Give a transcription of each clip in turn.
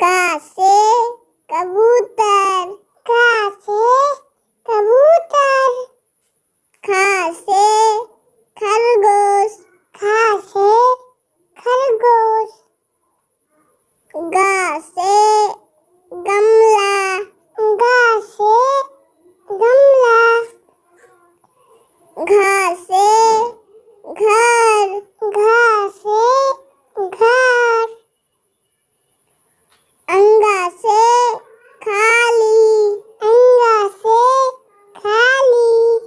का से कबूतर, का से कबूतर। खा से खरगोश, खा से खरगोश। गा से गमला, गा से गमला। घा से घर, घा से घर। अंगा से खाली, अंगा से खाली।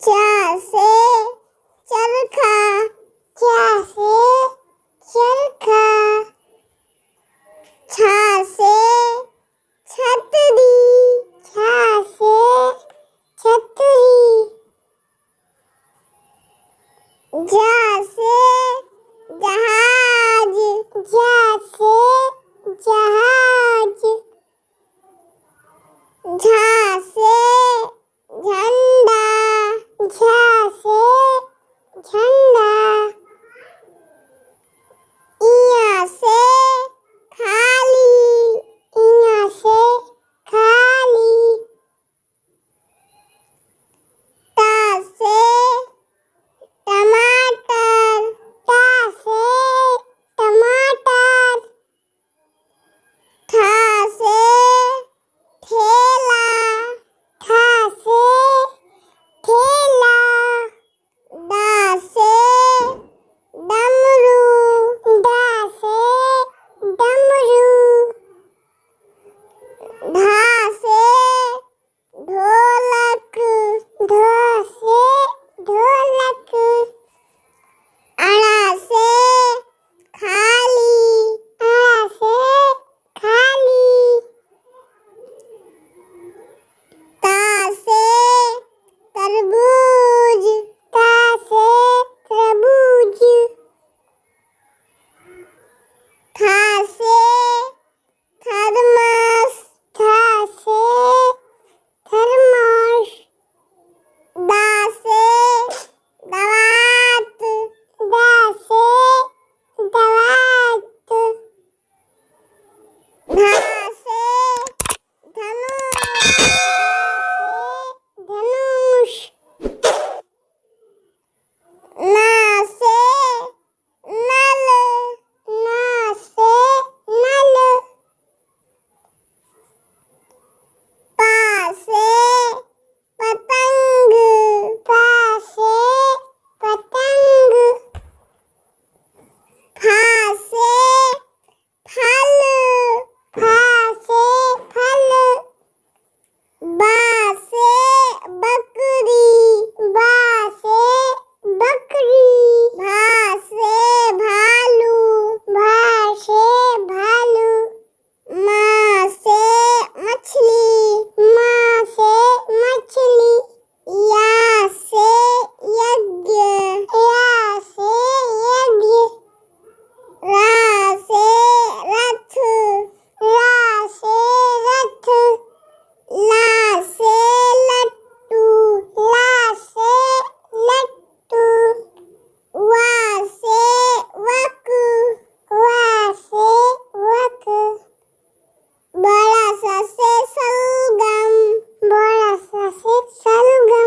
चा से चरखा, चा से चरखा। छा से छतरी, छा से छतरी। जा से जहाज, जा से जहाज। झा से झंडा, झा से झंडा। इया से खाली, इया से खाली। ता से टमाटर, ता से टमाटर। ठा से ठेला, ठा से ठेला। डा से डमरू, डा से डमरू। ढा से ढोलक, ढा से ढोलक। अड़ा से खाली, अड़ा से खाली। ता से तरबूज, ता से तरबूज। था से थर्मस, था से थर्मस। दा से दवात, दा से दवात। धा से धनुष, धनुष। ना से नल, ना से नल। पा से पतंग, पा से पतंग। फा से फल, फा से फल। बा से बकरी, बा से बकरी। भा से भालू, भा से भालू। माँ से मछली, माँ से मछली। या से यज्ञ, या से यज्ञ। रा से रथ, रा से रथ। ला से लट्टू, ला से लट्टू। वा से वक, वा से वक। बड़ा सा से सलगम, बड़ा सा से सलगम।